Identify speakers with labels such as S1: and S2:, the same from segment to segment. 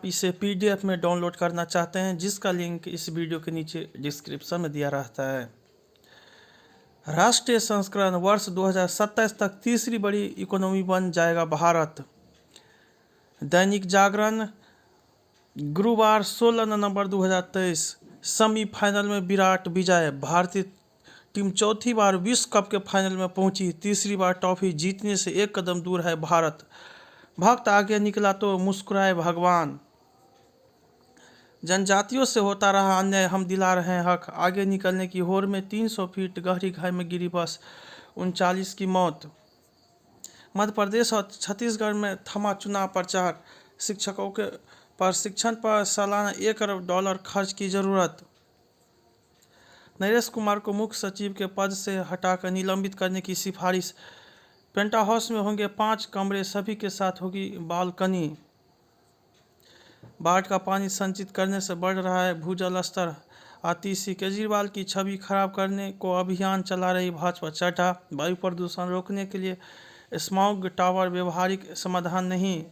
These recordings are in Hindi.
S1: इसे पीडीएफ में डाउनलोड करना चाहते हैं, जिसका लिंक इस वीडियो के नीचे डिस्क्रिप्शन में दिया रहता है। राष्ट्रीय संस्करण वर्ष 2027 तक तीसरी बड़ी इकोनॉमी बन जाएगा भारत। दैनिक जागरण गुरुवार 16 नवंबर 2023। सेमीफाइनल में विराट विजय। भारतीय टीम चौथी बार विश्व कप के फाइनल में पहुंची। तीसरी बार ट्रॉफी जीतने से एक कदम दूर है भारत। भक्त आगे निकला तो मुस्कुराए भगवान। जनजातियों से होता रहा अन्याय, हम दिला रहे हैं हक। आगे निकलने की होड़ में 300 फीट गहरी खाई में गिरी बस, 39 की मौत। मध्य प्रदेश और छत्तीसगढ़ में थमा चुनाव प्रचार। शिक्षकों के प्रशिक्षण पर सालाना $1 अरब खर्च की जरूरत। नरेश कुमार को मुख्य सचिव के पद से हटाकर निलंबित करने की सिफारिश। पेंटाहाउस में होंगे 5 कमरे, सभी के साथ होगी बालकनी। बाढ़ का पानी संचित करने से बढ़ रहा है भूजल स्तर। आतिशी केजरीवाल की छवि खराब करने को अभियान चला रही भाजपा। चड्ढा वायु प्रदूषण रोकने के लिए स्मॉग टावर व्यवहारिक समाधान नहीं।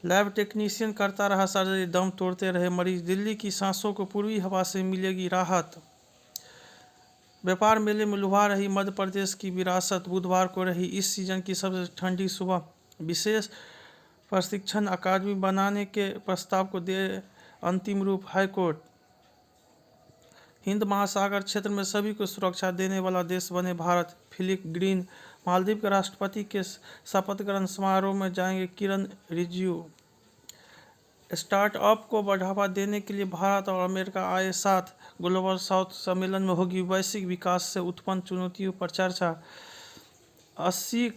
S1: लैब टेक्नीशियन करता रहा सर्जरी, दम तोड़ते रहे मरीज। दिल्ली की सांसों को पूर्वी हवा से मिलेगी राहत। व्यापार मेले में लुभा रही मध्य प्रदेश की विरासत। बुधवार को रही इस सीजन की सबसे ठंडी सुबह। विशेष प्रशिक्षण अकादमी बनाने के प्रस्ताव को दे अंतिम रूप हाईकोर्ट। हिंद महासागर क्षेत्र में सभी को सुरक्षा देने वाला देश बने भारत। Philip green. मालदीव के राष्ट्रपति के शपथ ग्रहण समारोह में जाएंगे किरण रिजिजू। स्टार्टअप को बढ़ावा देने के लिए भारत और अमेरिका आए साथ। ग्लोबल साउथ सम्मेलन में होगी वैश्विक विकास से उत्पन्न चुनौतियों पर चर्चा। 80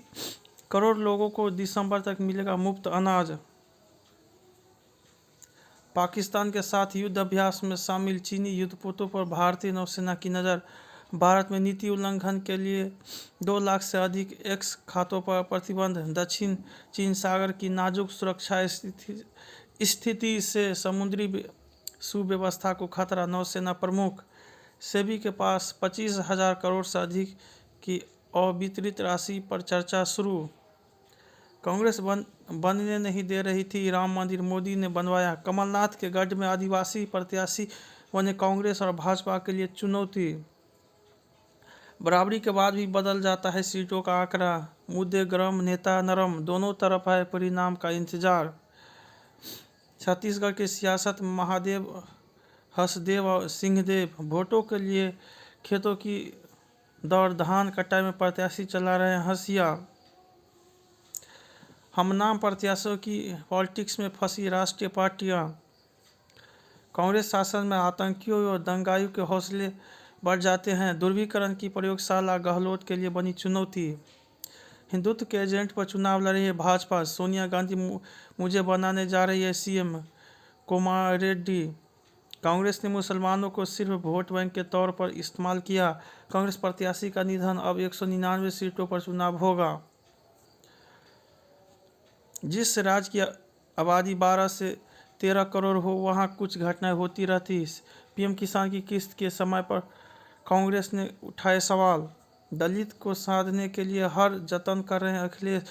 S1: करोड़ लोगों को दिसंबर तक मिलेगा मुफ्त अनाज। पाकिस्तान के साथ युद्ध अभ्यास में शामिल चीनी युद्धपोतों पर भारतीय नौसेना की नज़र। भारत में नीति उल्लंघन के लिए 2 लाख से अधिक एक्स खातों पर प्रतिबंध। दक्षिण चीन सागर की नाजुक सुरक्षा स्थिति से समुद्री सुव्यवस्था को खतरा। नौसेना प्रमुख। सेबी के पास 25,000 करोड़ से अधिक की अवितरित राशि पर चर्चा शुरू। कांग्रेस बनने नहीं दे रही थी राम मंदिर, मोदी ने बनवाया। कमलनाथ के गढ़ में आदिवासी प्रत्याशी बने कांग्रेस और भाजपा के लिए चुनौती। बराबरी के बाद भी बदल जाता है सीटों का आंकड़ा। मुद्दे गरम, नेता नरम, दोनों तरफ है परिणाम का इंतजार। छत्तीसगढ़ की सियासत में महादेव, हसदेव और सिंहदेव। वोटों के लिए खेतों की दौड़, धान कटाई में प्रत्याशी चला रहे हैं हंसिया। हमनाम प्रत्याशियों की पॉलिटिक्स में फंसी राष्ट्रीय पार्टियां। कांग्रेस शासन में आतंकियों और दंगाइयों के हौसले बढ़ जाते हैं। ध्रुवीकरण की प्रयोगशाला गहलोत के लिए बनी चुनौती। हिंदुत्व के एजेंट पर चुनाव लड़ रही है भाजपा। सोनिया गांधी मुझे बनाने जा रही है सीएम। कोमारेड्डी। कांग्रेस ने मुसलमानों को सिर्फ वोट बैंक के तौर पर इस्तेमाल किया। कांग्रेस प्रत्याशी का निधन। अब 199 सीटों पर चुनाव होगा। जिस राज्य की आबादी 12 से 13 करोड़ हो, वहां कुछ घटनाएं होती रहती। पीएम किसान की किस्त के समय पर कांग्रेस ने उठाए सवाल। दलित को साधने के लिए हर जतन कर रहे हैं अखिलेश।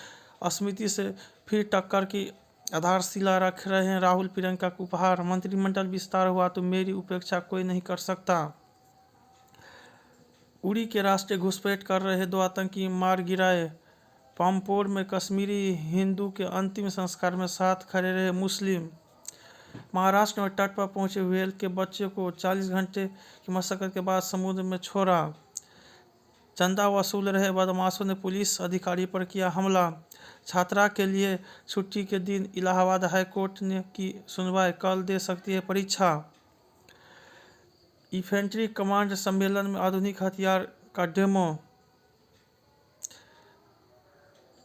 S1: स्मृति से फिर टक्कर की आधारशिला रख रहे हैं राहुल। प्रियंका को उपहार। मंत्रिमंडल विस्तार हुआ तो मेरी उपेक्षा कोई नहीं कर सकता। उड़ी के रास्ते घुसपैठ कर रहे 2 आतंकी मार गिराए। पामपोर में कश्मीरी हिंदू के अंतिम संस्कार में साथ खड़े रहे मुस्लिम। महाराष्ट्र में तट पर पहुंचे व्हेल के बच्चे को 40 घंटे की मशक्कत के बाद समुद्र में छोड़ा। चंदा वसूल रहे बदमाशों ने पुलिस अधिकारी पर किया हमला। छात्रा के लिए छुट्टी के दिन इलाहाबाद हाईकोर्ट ने की सुनवाई। कल दे सकती है परीक्षा। इन्फेंट्री कमांड सम्मेलन में आधुनिक हथियार का डेमो।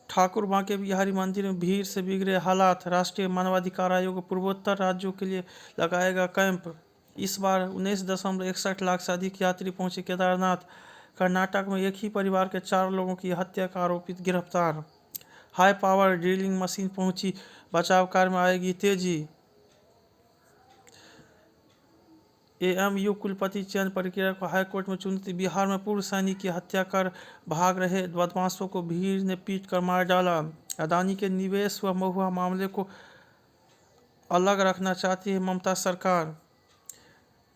S1: ठाकुर बांके बिहारी मंदिर में भीड़ से बिगड़े हालात। राष्ट्रीय मानवाधिकार आयोग पूर्वोत्तर राज्यों के लिए लगाएगा कैंप। इस बार 19.61 लाख से अधिक यात्री पहुंचे केदारनाथ। कर्नाटक में एक ही परिवार के 4 लोगों की हत्या का आरोपित गिरफ्तार। हाई पावर ड्रिलिंग मशीन पहुंची, बचाव कार्य में आएगी तेजी। एएमयू कुलपति चयन प्रक्रिया को हाईकोर्ट में चुनौती। बिहार में पूर्व सैनिक की हत्या कर भाग रहे बदमाशों को भीड़ ने पीट कर मार डाला। अदानी के निवेश व महुआ मामले को अलग रखना चाहती है ममता सरकार।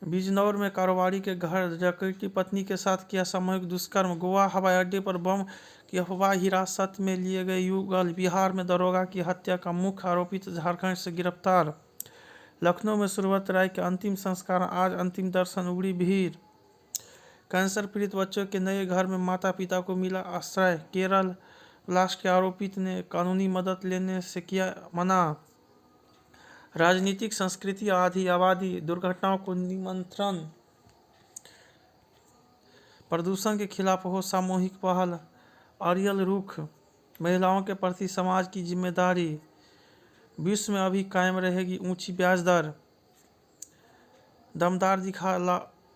S1: बिजनौर में कारोबारी के घर डकैती, पत्नी के साथ किया सामूहिक दुष्कर्म। गोवा हवाई अड्डे पर बम की अफवाह, हिरासत में लिए गए युगल। बिहार में दरोगा की हत्या का मुख्य आरोपित झारखंड से गिरफ्तार। लखनऊ में सुरवत राय के अंतिम संस्कार, आज अंतिम दर्शन, उमड़ी भीड़। कैंसर पीड़ित बच्चों के नए घर में माता पिता को मिला आश्रय। केरल ब्लास्ट के आरोपित ने कानूनी मदद लेने से किया मना। राजनीतिक संस्कृति आधी आबादी, दुर्घटनाओं को निमंत्रण। प्रदूषण के खिलाफ हो सामूहिक पहल, अरियल रुख। महिलाओं के प्रति समाज की जिम्मेदारी। विश्व में अभी कायम रहेगी ऊंची ब्याज दर। दमदार दिखा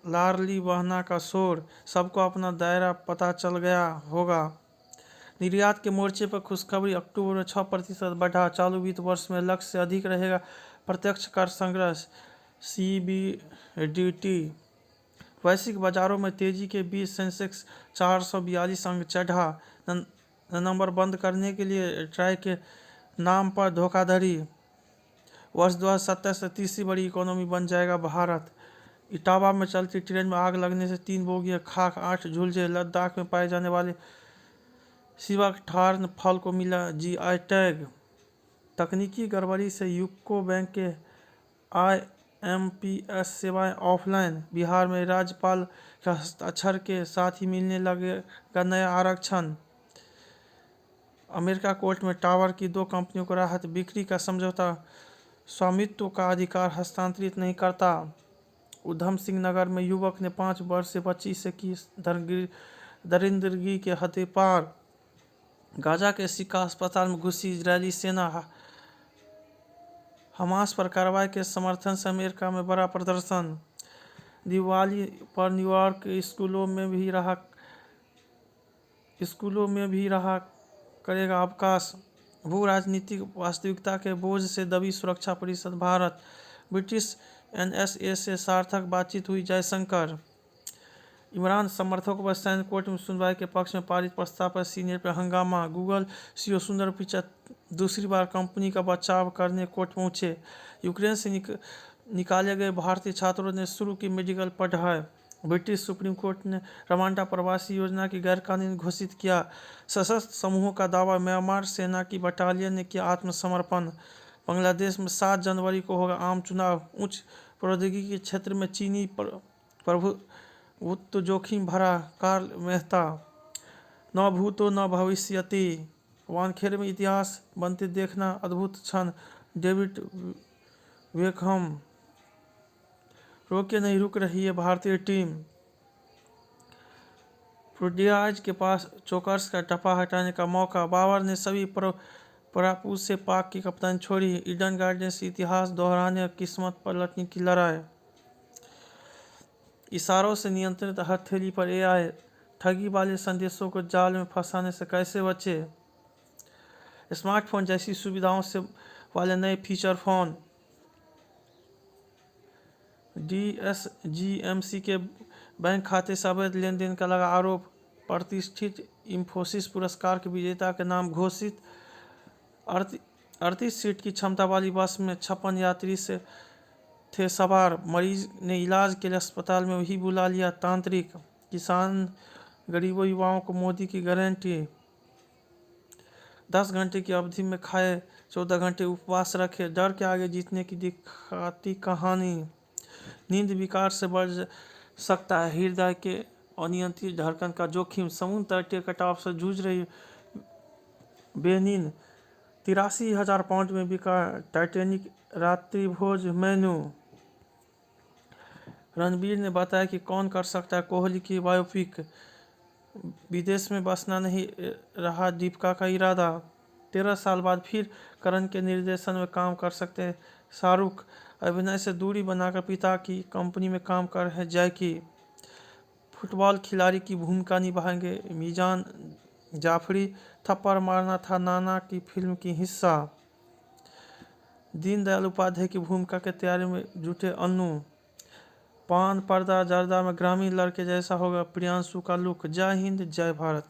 S1: लाडली बहना का शोर, सबको अपना दायरा पता चल गया होगा। निर्यात के मोर्चे पर खुशखबरी, अक्टूबर में 6% बढ़ा। चालू वित्त वर्ष में लक्ष्य से अधिक रहेगा प्रत्यक्ष कर संग्रह, CBDT। वैश्विक बाजारों में तेजी के बीच सेंसेक्स 442 अंक चढ़ा। नंबर बंद करने के लिए ट्राई के नाम पर धोखाधड़ी। वर्ष 2070 से तीसरी बड़ी इकोनॉमी बन जाएगा भारत। इटावा में चलती ट्रेन में आग लगने से 3 बोगियां खाक, 8 झुलसे। लद्दाख में पाए जाने वाले शिवाठार्न फल को मिला GI टैग। तकनीकी गड़बड़ी से यूको बैंक के IMPS सेवाएं ऑफलाइन। बिहार में राज्यपाल के हस्ताक्षर के साथ ही मिलने लगेगा नया आरक्षण। अमेरिका कोर्ट में टावर की 2 कंपनियों को राहत, बिक्री का समझौता स्वामित्व का अधिकार हस्तांतरित नहीं करता। उधम सिंह नगर में युवक ने 5 वर्ष से बच्ची से की दरिंदगी के हद पार। गाजा के सिक्का अस्पताल में घुसी इजरायली सेना। हमास पर कार्रवाई के समर्थन से अमेरिका में बड़ा प्रदर्शन। दिवाली पर न्यूयॉर्क के स्कूलों में भी रहा करेगा अवकाश। भू राजनीतिक वास्तविकता के बोझ से दबी सुरक्षा परिषद भारत। ब्रिटिश NSA से सार्थक बातचीत हुई, जयशंकर। इमरान समर्थकों पर सैन्य कोर्ट में सुनवाई के पक्ष में पारित प्रस्ताव पर सीनियर पर हंगामा। गूगल CEO सुंदर पिचाई दूसरी बार कंपनी का बचाव करने कोर्ट पहुंचे। यूक्रेन से निकाले गए भारतीय छात्रों ने शुरू की मेडिकल पढ़ाई। ब्रिटिश सुप्रीम कोर्ट ने रवांडा प्रवासी योजना की गैरकानूनी घोषित किया। सशस्त्र समूहों का दावा, म्यांमार सेना की बटालियन ने किया आत्मसमर्पण। बांग्लादेश में 7 जनवरी को होगा आम चुनाव। उच्च प्रौद्योगिकी के क्षेत्र में चीनी प्रभुत्व जोखिम भरा, कार्ल मेहता। न भूतो न भविष्यति, वानखेड़े में इतिहास बनते देखना अद्भुत क्षण, डेविड बेकहम। रोके नहीं रुक रही है भारतीय टीम। फ्रुडियाज के पास चोकर्स का टप्पा हटाने का मौका, बाबर ने सभी परापूत से पाक की कप्तान छोड़ी। ईडन गार्डन्स इतिहास दोहराने, किस्मत पलटने की लड़ाई। इशारों से नियंत्रित हथेली पर AI, ठगी वाले संदेशों को जाल में फंसाने से कैसे बचे। स्मार्टफोन जैसी सुविधाओं से वाले नए फीचर फोन। DSGMC के बैंक खाते से अवैध लेन देन का लगा आरोप। प्रतिष्ठित इंफोसिस पुरस्कार के विजेता के नाम घोषित। 38 सीट की क्षमता वाली बस में 56 यात्री से थे सवार। मरीज ने इलाज के लिए अस्पताल में ही बुला लिया तांत्रिक। किसान गरीबों युवाओं को मोदी की गारंटी। 10 घंटे की अवधि में खाए, 14 घंटे उपवास रखे, डर के आगे जीतने की दिखाती कहानी। नींद विकार से बढ़ सकता है हृदय के अनियंत्रित धड़कन का जोखिम। समुद्र तटीय कटाव से जूझ रही बेनिन। 83,000 पाउंड में बिका टाइटैनिक रात्रिभोज मेनू। रणबीर ने बताया कि कौन कर सकता है कोहली की बायोपिक। विदेश में बसना नहीं रहा दीपिका का इरादा। 13 साल बाद फिर करण के निर्देशन में काम कर सकते हैं शाहरुख। अभिनय से दूरी बनाकर पिता की कंपनी में काम कर रहे जैकी। फुटबॉल खिलाड़ी की भूमिका निभाएंगे मीजान जाफरी। थप्पड़ मारना था नाना की फिल्म की हिस्सा। दीनदयाल उपाध्याय की भूमिका के तैयारी में जुटे अन्नू। पान पर्दा जर्दा में ग्रामीण लड़के जैसा होगा प्रियांशु का लुक। जय हिंद, जय भारत।